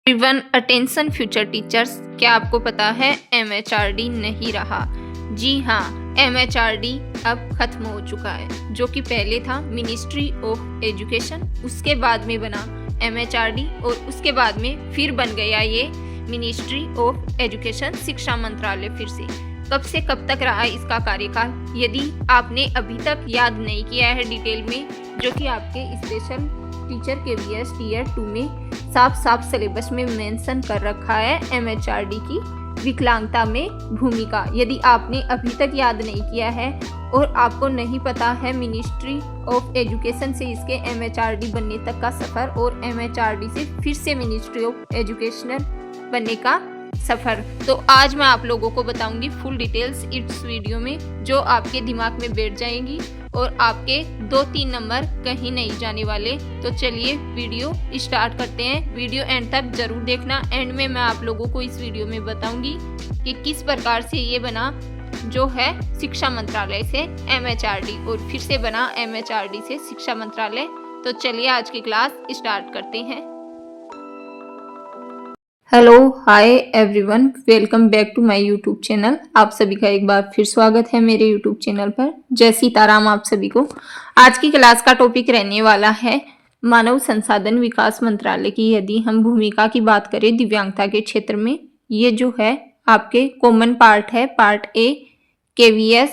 Everyone attention future teachers, क्या आपको पता है MHRD नहीं रहा? जी हाँ, MHRD अब खत्म हो चुका है। जो कि पहले था मिनिस्ट्री ऑफ एजुकेशन, उसके बाद में बना MHRD और उसके बाद में फिर बन गया ये मिनिस्ट्री ऑफ एजुकेशन, शिक्षा मंत्रालय फिर से कब तक रहा इसका कार्यकाल? यदि आपने अभी तक याद नहीं किया है डिटेल में, जो कि आपके स्पेशल टीचर KVS टीयर 2 में साफ सिलेबस में मेंशन कर रखा है MHRD की विकलांगता में भूमिका। यदि आपने अभी तक याद नहीं किया है और आपको नहीं पता है मिनिस्ट्री ऑफ एजुकेशन से इसके MHRD बनने तक का सफ़र और MHRD से फिर से मिनिस्ट्री ऑफ एजुकेशन बनने का सफ़र, तो आज मैं आप लोगों को बताऊंगी फुल डिटेल्स इस वीडियो में, जो आपके दिमाग में बैठ जाएंगी और आपके 2-3 नंबर कहीं नहीं जाने वाले। तो चलिए वीडियो स्टार्ट करते हैं। वीडियो एंड तक जरूर देखना। एंड में मैं आप लोगों को इस वीडियो में बताऊंगी कि किस प्रकार से ये बना, जो है शिक्षा मंत्रालय से MHRD और फिर से बना MHRD से शिक्षा मंत्रालय। तो चलिए आज की क्लास स्टार्ट करते हैं। Hello, hi everyone, welcome back to my YouTube channel. आप सभी का एक बार फिर स्वागत है मेरे यूट्यूब चैनल पर। जय सीताराम आप सभी को। आज की क्लास का टॉपिक रहने वाला है मानव संसाधन विकास मंत्रालय की यदि हम भूमिका की बात करें दिव्यांगता के क्षेत्र में। ये जो है आपके कॉमन पार्ट है, part A KVS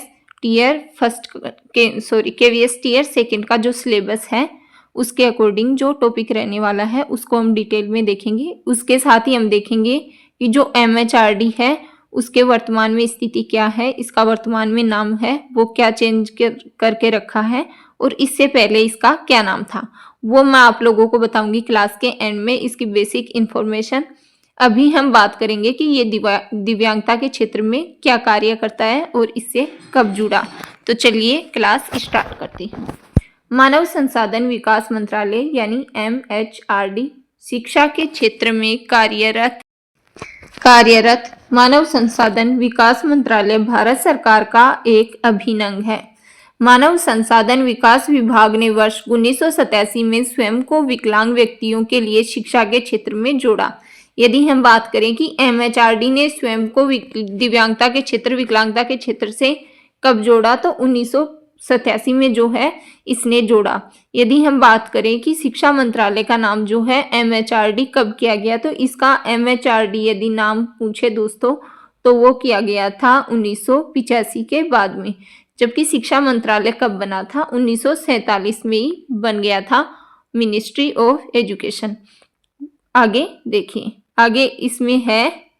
tier second का जो सिलेबस है उसके अकॉर्डिंग जो टॉपिक रहने वाला है उसको हम डिटेल में देखेंगे। उसके साथ ही हम देखेंगे कि जो MHRD है उसके वर्तमान में स्थिति क्या है, इसका वर्तमान में नाम है वो क्या चेंज करके रखा है और इससे पहले इसका क्या नाम था, वो मैं आप लोगों को बताऊंगी क्लास के एंड में, इसकी बेसिक इंफॉर्मेशन। अभी हम बात करेंगे कि ये दिव्यांगता के क्षेत्र में क्या कार्य करता है और इससे कब जुड़ा। तो चलिए क्लास स्टार्ट करते हैं। मानव संसाधन विकास मंत्रालय यानी MHRD शिक्षा के क्षेत्र में कार्यरत मानव संसाधन विकास मंत्रालय भारत सरकार का एक अभिन्न अंग है। मानव संसाधन विकास विभाग ने वर्ष 1987 में स्वयं को विकलांग व्यक्तियों के लिए शिक्षा के क्षेत्र में जोड़ा। यदि हम बात करें कि MHRD ने स्वयं को दिव्यांगता के क्षेत्र, विकलांगता के क्षेत्र से कब जोड़ा, तो 1987 में जो है इसने जोड़ा। यदि हम बात करें कि शिक्षा मंत्रालय का नाम जो है MHRD कब किया गया, तो इसका MHRD यदि नाम पूछे दोस्तों तो वो किया गया था 1985 के बाद में। जबकि शिक्षा मंत्रालय कब बना था, 1947 में ही बन गया था मिनिस्ट्री ऑफ एजुकेशन। आगे देखिए, आगे इसमें है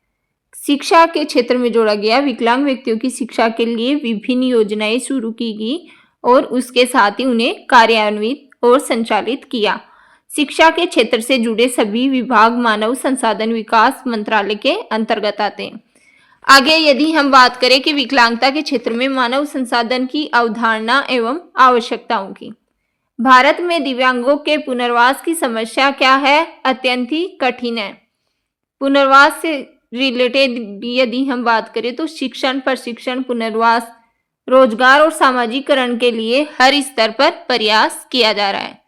शिक्षा के क्षेत्र में जोड़ा गया, विकलांग व्यक्तियों की शिक्षा के लिए विभिन्न योजनाएं शुरू की गई और उसके साथ ही उन्हें कार्यान्वित और संचालित किया। शिक्षा के क्षेत्र से जुड़े सभी विभाग मानव संसाधन विकास मंत्रालय के अंतर्गत आते हैं। आगे यदि हम बात करें कि विकलांगता के क्षेत्र में मानव संसाधन की अवधारणा एवं आवश्यकताओं की। भारत में दिव्यांगों के पुनर्वास की समस्या क्या है? अत्यंत ही कठिन है। पुनर्वास से रिलेटेड यदि हम बात करें तो शिक्षण, प्रशिक्षण, पुनर्वास, रोजगार और सामाजिकरण के लिए हर स्तर पर प्रयास किया जा रहा है।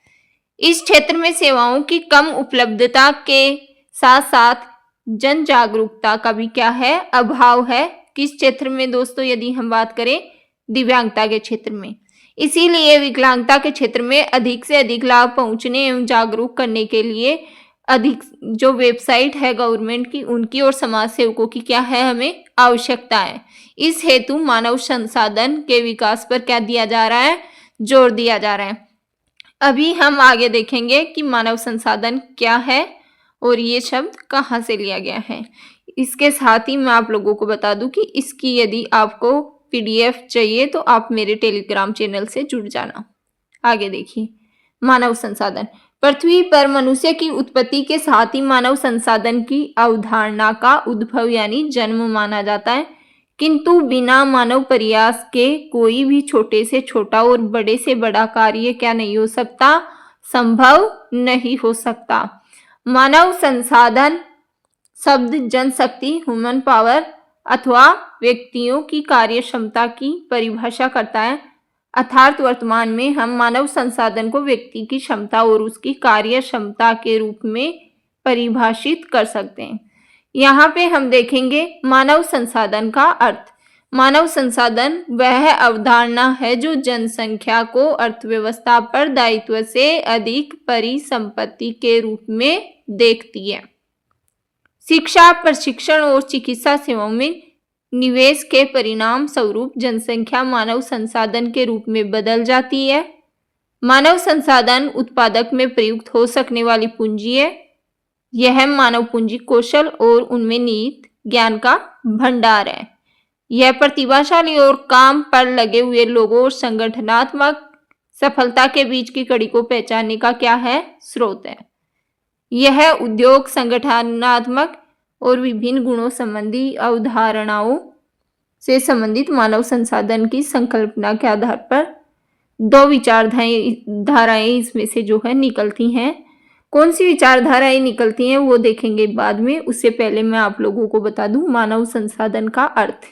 इस क्षेत्र में सेवाओं की कम उपलब्धता के साथ साथ जन जागरूकता का भी क्या है, अभाव है। किस क्षेत्र में दोस्तों? यदि हम बात करें दिव्यांगता के क्षेत्र में। इसीलिए विकलांगता के क्षेत्र में अधिक से अधिक लाभ पहुंचने एवं जागरूक करने के लिए अधिक जो वेबसाइट है गवर्नमेंट की, उनकी और समाज सेवकों की क्या है, हमें आवश्यकता है। इस हेतु मानव संसाधन के विकास पर क्या दिया जा रहा है? जोर दिया जा रहा है। अभी हम आगे देखेंगे कि मानव संसाधन क्या है और ये शब्द कहाँ से लिया गया है। इसके साथ ही मैं आप लोगों को बता दूं कि इसकी यदि आपको PDF चाहिए तो आप मेरे टेलीग्राम चैनल से जुड़ जाना। आगे देखिए, मानव संसाधन। पृथ्वी पर मनुष्य की उत्पत्ति के साथ ही मानव संसाधन की अवधारणा का उद्भव यानी जन्म माना जाता है, किंतु बिना मानव प्रयास के कोई भी छोटे से छोटा और बड़े से बड़ा कार्य क्या नहीं हो सकता, संभव नहीं हो सकता। मानव संसाधन शब्द जनशक्ति, ह्यूमन पावर अथवा व्यक्तियों की कार्य क्षमता की परिभाषा करता है। अर्थात वर्तमान में हम मानव संसाधन को व्यक्ति की क्षमता और उसकी कार्य क्षमता के रूप में परिभाषित कर सकते हैं। यहाँ पे हम देखेंगे मानव संसाधन का अर्थ। मानव संसाधन वह अवधारणा है जो जनसंख्या को अर्थव्यवस्था पर दायित्व से अधिक परिसंपत्ति के रूप में देखती है। शिक्षा, प्रशिक्षण और चिकित्सा सेवाओं में निवेश के परिणाम स्वरूप जनसंख्या मानव संसाधन के रूप में बदल जाती है। मानव संसाधन उत्पादक में प्रयुक्त हो सकने वाली पूंजी है। यह मानव पूंजी कौशल और उनमें निहित ज्ञान का भंडार है। यह प्रतिभाशाली और काम पर लगे हुए लोगों और संगठनात्मक सफलता के बीच की कड़ी को पहचानने का क्या है? स्रोत है। यह उद्योग, संगठनात्मक और विभिन्न गुणों संबंधी अवधारणाओं से संबंधित मानव संसाधन की संकल्पना के आधार पर दो विचारधाराएं इसमें से जो है निकलती हैं। कौन सी विचारधाराएं निकलती हैं वो देखेंगे बाद में। उससे पहले मैं आप लोगों को बता दूं मानव संसाधन का अर्थ।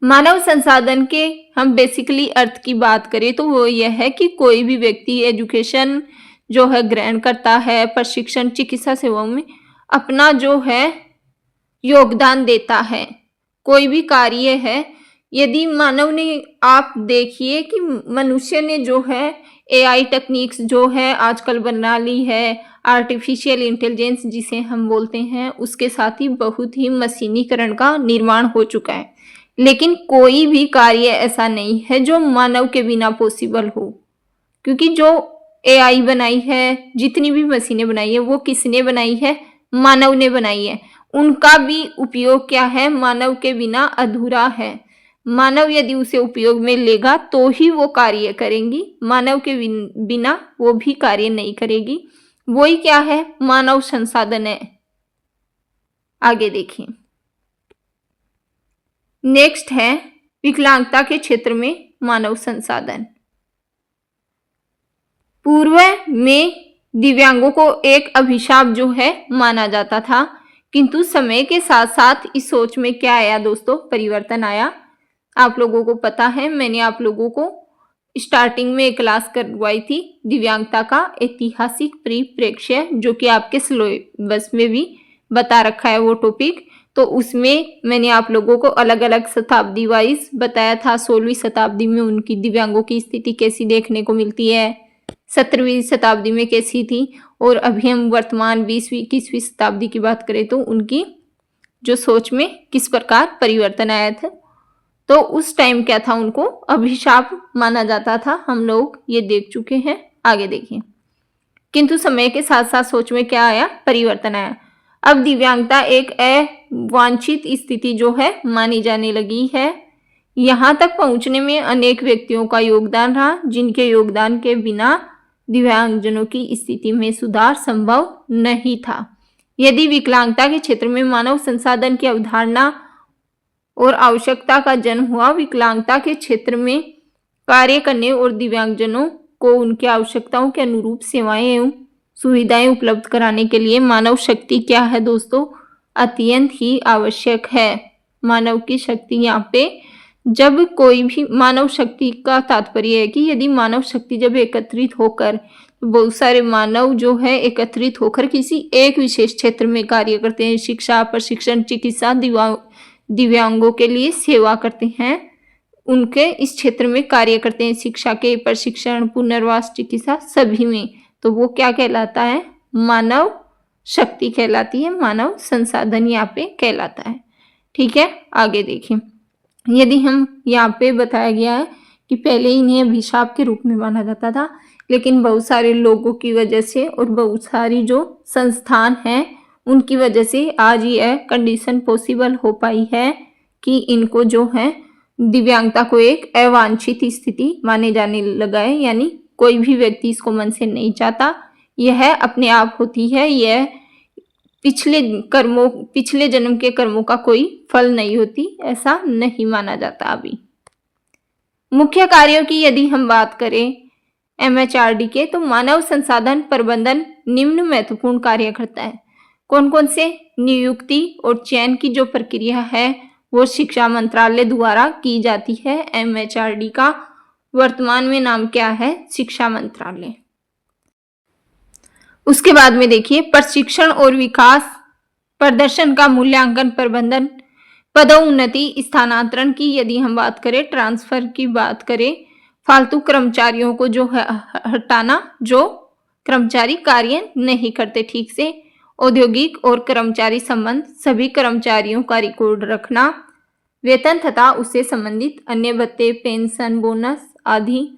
मानव संसाधन के हम बेसिकली अर्थ की बात करें तो वो यह है कि कोई भी व्यक्ति एजुकेशन जो है ग्रहण करता है, प्रशिक्षण, चिकित्सा सेवाओं में अपना जो है योगदान देता है। कोई भी कार्य है, यदि मानव ने, आप देखिए कि मनुष्य ने जो है एआई टेक्निक्स जो है आजकल बना ली है, आर्टिफिशियल इंटेलिजेंस जिसे हम बोलते हैं, उसके साथ ही बहुत ही मशीनीकरण का निर्माण हो चुका है। लेकिन कोई भी कार्य ऐसा नहीं है जो मानव के बिना पॉसिबल हो, क्योंकि जो एआई बनाई है, जितनी भी मशीनें बनाई है, वो किसने बनाई है? मानव ने बनाई है। उनका भी उपयोग क्या है? मानव के बिना अधूरा है। मानव यदि उसे उपयोग में लेगा तो ही वो कार्य करेंगी, मानव के बिना वो भी कार्य नहीं करेगी। वही क्या है? मानव संसाधन है। आगे देखिए, नेक्स्ट है विकलांगता के क्षेत्र में मानव संसाधन। पूर्व में दिव्यांगों को एक अभिशाप जो है माना जाता था, किंतु समय के साथ साथ इस सोच में क्या आया दोस्तों? परिवर्तन आया। आप लोगों को पता है, मैंने आप लोगों को स्टार्टिंग में एक क्लास करवाई थी दिव्यांगता का ऐतिहासिक परिप्रेक्ष्य, जो कि आपके सिलेबस में भी बता रखा है वो टॉपिक। तो उसमें मैंने आप लोगों को अलग अलग शताब्दी वाइज बताया था। 16वीं शताब्दी में उनकी दिव्यांगों की स्थिति कैसी देखने को मिलती है, 17वीं शताब्दी में कैसी थी, और अभी हम वर्तमान 20वीं 21वीं शताब्दी की बात करें तो उनकी जो सोच में किस प्रकार परिवर्तन आया था। तो उस टाइम क्या था? उनको अभिशाप माना जाता था। हम लोग ये देख चुके हैं। आगे देखिए, किंतु समय के साथ साथ सोच में क्या आया? परिवर्तन आया। अब दिव्यांगता एक अवांछित स्थिति जो है मानी जाने लगी है। यहाँ तक पहुँचने में अनेक व्यक्तियों का योगदान रहा, जिनके योगदान के बिना दिव्यांगजनों की स्थिति में सुधार संभव नहीं था। यदि विकलांगता के क्षेत्र में मानव संसाधन की अवधारणा और आवश्यकता का जन्म हुआ, विकलांगता के क्षेत्र में कार्य करने और दिव्यांगजनों को उनकी आवश्यकताओं के अनुरूप सेवाएं एवं सुविधाएं उपलब्ध कराने के लिए मानव शक्ति क्या है दोस्तों? अत्यंत ही आवश्यक है। मानव की शक्ति यहाँ पे, जब कोई भी मानव शक्ति का तात्पर्य है कि यदि मानव शक्ति जब एकत्रित होकर, बहुत सारे मानव जो है एकत्रित होकर किसी एक विशेष क्षेत्र में कार्य करते हैं, शिक्षा, प्रशिक्षण, चिकित्सा, दिव्यांगों के लिए सेवा करते हैं, उनके इस क्षेत्र में कार्य करते हैं, शिक्षा के, प्रशिक्षण, पुनर्वास, चिकित्सा सभी में, तो वो क्या कहलाता है? मानव शक्ति कहलाती है, मानव संसाधन यहाँ पे कहलाता है। ठीक है, आगे देखिए, यदि हम यहाँ पे बताया गया है कि पहले इन्हें अभिशाप के रूप में माना जाता था, लेकिन बहुत सारे लोगों की वजह से और बहुत सारी जो संस्थान हैं उनकी वजह से आज यह कंडीशन पॉसिबल हो पाई है कि इनको जो है दिव्यांगता को एक अवांछित स्थिति माने जाने लगा है। यानी कोई भी व्यक्ति इसको मन से नहीं चाहता, यह अपने आप होती है, यह पिछले जन्म के कर्मों का कोई फल नहीं होती, ऐसा नहीं माना जाता अभी। मुख्य कार्यों की यदि हम बात करें एमएचआरडी के, तो मानव संसाधन प्रबंधन निम्न महत्वपूर्ण कार्य करता है। कौन कौन से? नियुक्ति और चयन की जो प्रक्रिया है वो शिक्षा मंत्रालय द्वारा की जाती है। एमएचआरडी का वर्तमान में नाम क्या है? शिक्षा मंत्रालय। उसके बाद में देखिए प्रशिक्षण और विकास, प्रदर्शन का मूल्यांकन, प्रबंधन, पदोन्नति, स्थानांतरण की यदि हम बात करें, ट्रांसफर की बात करें, फालतू कर्मचारियों को जो है हटाना, जो कर्मचारी कार्य नहीं करते ठीक से, औद्योगिक और कर्मचारी संबंध, सभी कर्मचारियों का रिकॉर्ड रखना, वेतन तथा उससे संबंधित अन्य भत्ते, पेंशन, बोनस आदि,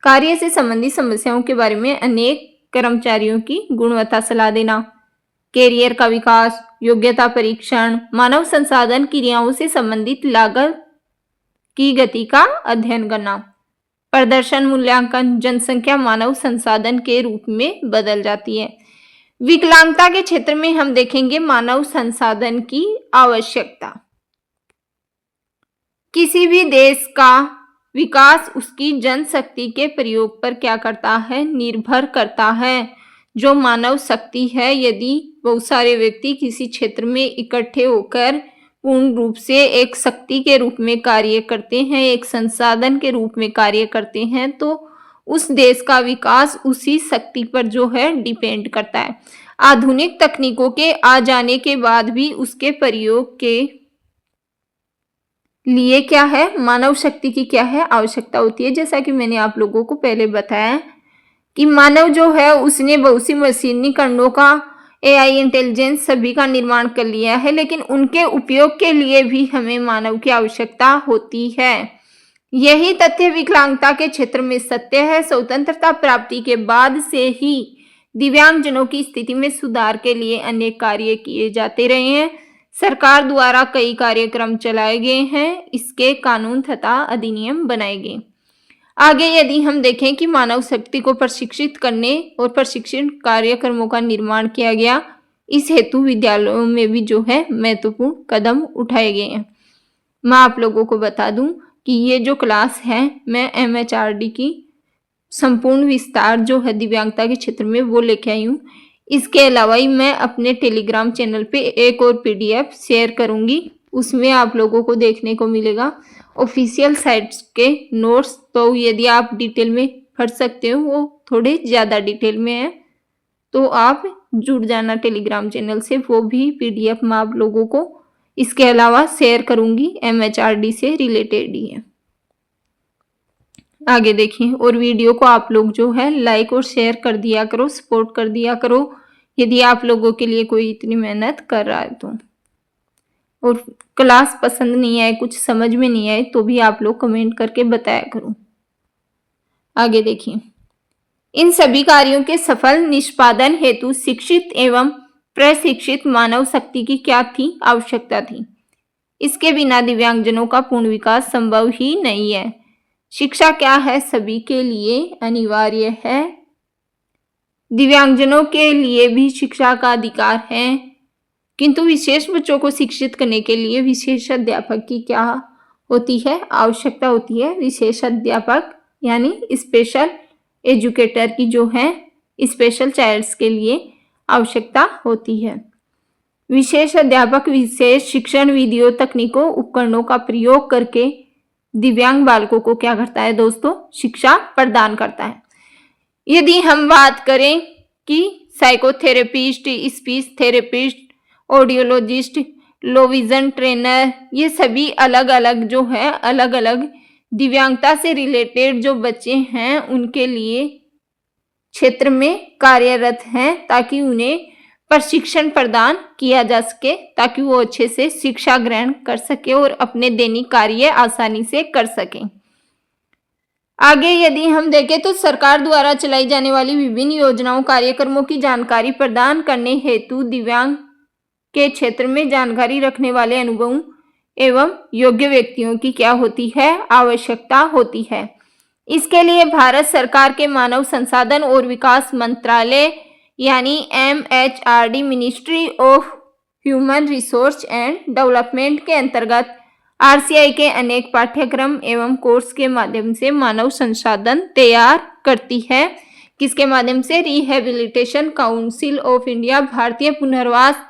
कार्य से संबंधित समस्याओं के बारे में अनेक कर्मचारियों की गुणवत्ता सलाह देना, कैरियर का विकास, योग्यता परीक्षण, मानव संसाधन क्रियाओं से संबंधित लागत की गति का अध्ययन करना, प्रदर्शन मूल्यांकन, जनसंख्या मानव संसाधन के रूप में बदल जाती है। विकलांगता के क्षेत्र में हम देखेंगे मानव संसाधन की आवश्यकता। किसी भी देश का विकास उसकी जनशक्ति के प्रयोग पर क्या करता है, निर्भर करता है। जो मानव शक्ति है, यदि बहुत सारे व्यक्ति किसी क्षेत्र में इकट्ठे होकर पूर्ण रूप से एक शक्ति के रूप में कार्य करते हैं, एक संसाधन के रूप में कार्य करते हैं, तो उस देश का विकास उसी शक्ति पर जो है डिपेंड करता है। आधुनिक तकनीकों के आ जाने के बाद भी उसके प्रयोग के लिए क्या है, मानव शक्ति की क्या है, आवश्यकता होती है। जैसा कि मैंने आप लोगों को पहले बताया कि मानव जो है उसने बहुत सी मशीनीकरणों का, एआई, इंटेलिजेंस सभी का निर्माण कर लिया है, लेकिन उनके उपयोग के लिए भी हमें मानव की आवश्यकता होती है। यही तथ्य विकलांगता के क्षेत्र में सत्य है। स्वतंत्रता प्राप्ति के बाद से ही दिव्यांगजनों की स्थिति में सुधार के लिए अनेक कार्य किए जाते रहे हैं। सरकार द्वारा कई कार्यक्रम चलाए गए हैं, इसके कानून तथा अधिनियम बनाए गए। आगे यदि हम देखें कि मानव शक्ति को प्रशिक्षित करने और प्रशिक्षण कार्यक्रमों का निर्माण किया गया, इस हेतु विद्यालयों में भी जो है महत्वपूर्ण कदम उठाए गए हैं। मैं आप लोगों को बता दूं कि ये जो क्लास है, मैं एमएचआरडी की संपूर्ण विस्तार जो है दिव्यांगता के क्षेत्र में वो लेके आई हूँ। इसके अलावा ही मैं अपने टेलीग्राम चैनल पे एक और पीडीएफ शेयर करूंगी, उसमें आप लोगों को देखने को मिलेगा ऑफिशियल साइट्स के नोट्स। तो यदि आप डिटेल में पढ़ सकते हो, वो थोड़े ज़्यादा डिटेल में है, तो आप जुड़ जाना टेलीग्राम चैनल से। वो भी पीडीएफ मैं आप लोगों को इसके अलावा शेयर करूंगी, एमएचआरडी से रिलेटेड ही है। आगे देखिए, और वीडियो को आप लोग जो है लाइक और शेयर कर दिया करो, सपोर्ट कर दिया करो, यदि आप लोगों के लिए कोई इतनी मेहनत कर रहा है तो। और क्लास पसंद नहीं आए, कुछ समझ में नहीं आए, तो भी आप लोग कमेंट करके बताया करो। आगे देखिए, इन सभी कार्यों के सफल निष्पादन हेतु शिक्षित एवं प्रशिक्षित मानव शक्ति की क्या थी, आवश्यकता थी। इसके बिना दिव्यांगजनों का पूर्ण विकास संभव ही नहीं है। शिक्षा क्या है, सभी के लिए अनिवार्य है। दिव्यांगजनों के लिए भी शिक्षा का अधिकार है, किंतु विशेष बच्चों को शिक्षित करने के लिए विशेष अध्यापक की क्या होती है, आवश्यकता होती है। विशेष अध्यापक यानी स्पेशल एजुकेटर की जो है स्पेशल चाइल्ड्स के लिए आवश्यकता होती है। विशेष अध्यापक विशेष शिक्षण विधियों, तकनीकों, उपकरणों का प्रयोग करके दिव्यांग बालकों को क्या करता है दोस्तों, शिक्षा प्रदान करता है। यदि हम बात करें कि psychotherapist, speech therapist, audiologist, low vision trainer, ये सभी अलग अलग जो है अलग अलग दिव्यांगता से रिलेटेड जो बच्चे हैं उनके लिए क्षेत्र में कार्यरत हैं, ताकि उन्हें प्रशिक्षण प्रदान किया जा सके, ताकि वो अच्छे से शिक्षा ग्रहण कर सके और अपने दैनिक कार्य आसानी से कर सकें। आगे यदि हम देखें तो सरकार द्वारा चलाई जाने वाली विभिन्न योजनाओं, कार्यक्रमों की जानकारी प्रदान करने हेतु दिव्यांग के क्षेत्र में जानकारी रखने वाले अनुभव एवं योग्य व्यक्तियों की क्या होती है, आवश्यकता होती है। इसके लिए भारत सरकार के मानव संसाधन और विकास मंत्रालय यानी MHRD, ministry of human resource and development के अंतर्गत आरसीआई के अनेक पाठ्यक्रम एवं कोर्स के माध्यम से मानव संसाधन तैयार करती है। किसके माध्यम से, रिहेबिलिटेशन काउंसिल ऑफ इंडिया, भारतीय पुनर्वास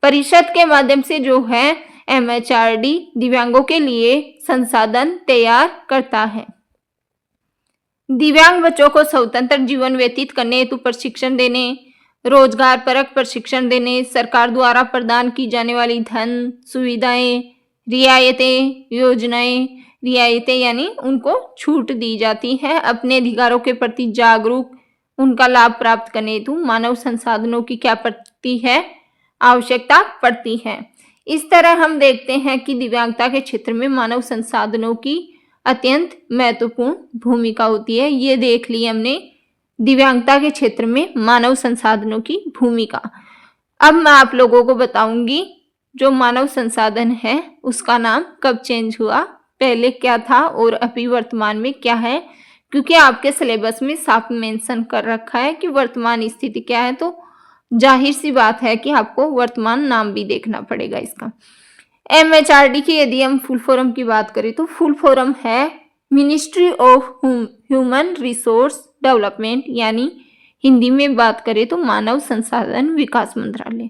परिषद के माध्यम से जो है एमएचआरडी दिव्यांगों के लिए संसाधन तैयार करता है। दिव्यांग बच्चों को स्वतंत्र जीवन व्यतीत करने हेतु प्रशिक्षण देने, रोजगार परक प्रशिक्षण देने, सरकार द्वारा प्रदान की जाने वाली धन, सुविधाएं, रियायतें यानी उनको छूट दी जाती है। अपने अधिकारों के प्रति जागरूक, उनका लाभ प्राप्त करने हेतु मानव संसाधनों की क्या पड़ती है? आवश्यकता पड़ती है। इस तरह हम देखते हैं कि दिव्यांगता के क्षेत्र में मानव संसाधनों की अत्यंत महत्वपूर्ण भूमिका होती है। ये देख ली हमने दिव्यांगता के क्षेत्र में मानव संसाधनों की भूमिका। अब मैं आप लोगों को बताऊंगी जो मानव संसाधन है उसका नाम कब चेंज हुआ, पहले क्या था और अभी वर्तमान में क्या है, क्योंकि आपके सिलेबस में साफ मेंशन कर रखा है कि वर्तमान स्थिति क्या है, तो जाहिर सी बात है कि आपको वर्तमान नाम भी देखना पड़ेगा इसका। MHRD की यदि हम फुल फॉर्म की बात करें तो फुल फॉर्म है ministry of human resource development, यानी हिंदी में बात करें तो मानव संसाधन विकास मंत्रालय।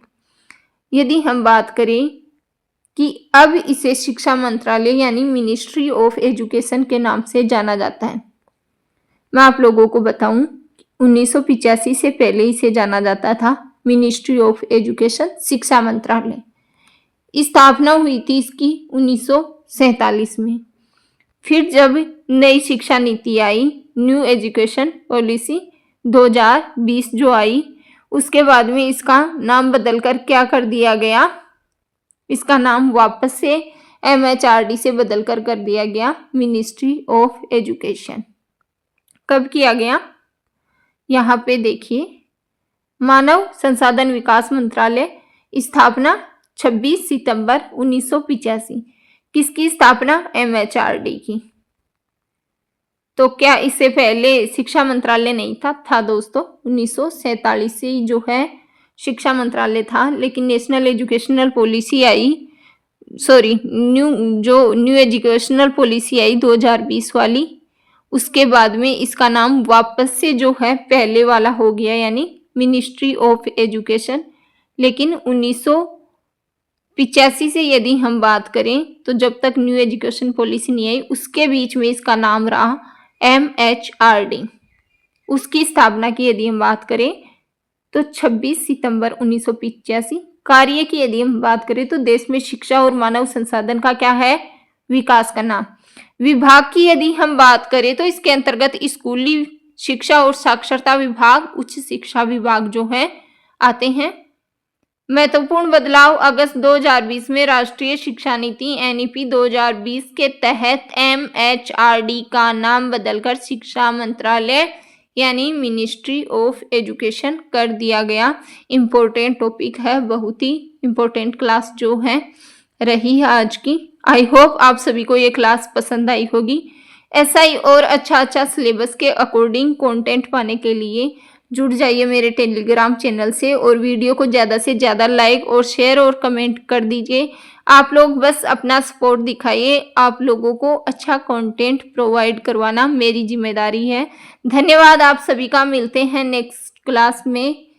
यदि हम बात करें कि अब इसे शिक्षा मंत्रालय यानी मिनिस्ट्री ऑफ एजुकेशन के नाम से जाना जाता है। मैं आप लोगों को बताऊं 1985 से पहले इसे जाना जाता था मिनिस्ट्री ऑफ एजुकेशन, शिक्षा मंत्रालय। स्थापना हुई थी इसकी 1947 में। फिर जब नई शिक्षा नीति आई, न्यू एजुकेशन पॉलिसी 2020 जो आई, उसके बाद में इसका नाम बदलकर क्या कर दिया गया, इसका नाम वापस से MHRD से बदलकर कर दिया गया मिनिस्ट्री ऑफ एजुकेशन। कब किया गया, यहाँ पे देखिए, मानव संसाधन विकास मंत्रालय स्थापना 26 सितंबर 1985। किसकी स्थापना? MHRD की। तो क्या इससे पहले शिक्षा मंत्रालय नहीं था दोस्तों। 1947 से जो है शिक्षा मंत्रालय था, लेकिन नेशनल एजुकेशनल पॉलिसी आई, न्यू एजुकेशनल पॉलिसी आई 2020 वाली, उसके बाद में इसका नाम वापस से जो है पहले वाला हो गया, यानी मिनिस्ट्री ऑफ एजुकेशन। लेकिन 1985 से यदि हम बात करें तो जब तक न्यू एजुकेशन पॉलिसी नहीं आई उसके बीच में इसका नाम रहा MHRD। उसकी स्थापना की यदि हम बात करें तो 26 सितंबर 1985। कार्य की यदि हम बात करें तो देश में शिक्षा और मानव संसाधन का क्या है? विकास करना। विभाग की यदि हम बात करें तो इसके अंतर्गत स्कूली शिक्षा और साक्षरता विभाग, उच्च शिक्षा विभाग जो है आते हैं। महत्वपूर्ण बदलाव, अगस्त 2020 में राष्ट्रीय शिक्षा नीति NEP 2020 के तहत MHRD का नाम बदलकर शिक्षा मंत्रालय यानी मिनिस्ट्री ऑफ एजुकेशन कर दिया गया। इम्पोर्टेंट टॉपिक है, बहुत ही इम्पोर्टेंट क्लास जो है रही है आज की। आई होप आप सभी को ये क्लास पसंद आई होगी। ऐसा ही और अच्छा सिलेबस के अकॉर्डिंग कंटेंट पाने के लिए जुड़ जाइए मेरे टेलीग्राम चैनल से, और वीडियो को ज़्यादा से ज़्यादा लाइक और शेयर और कमेंट कर दीजिए। आप लोग बस अपना सपोर्ट दिखाइए, आप लोगों को अच्छा कंटेंट प्रोवाइड करवाना मेरी जिम्मेदारी है। धन्यवाद आप सभी का, मिलते हैं नेक्स्ट क्लास में।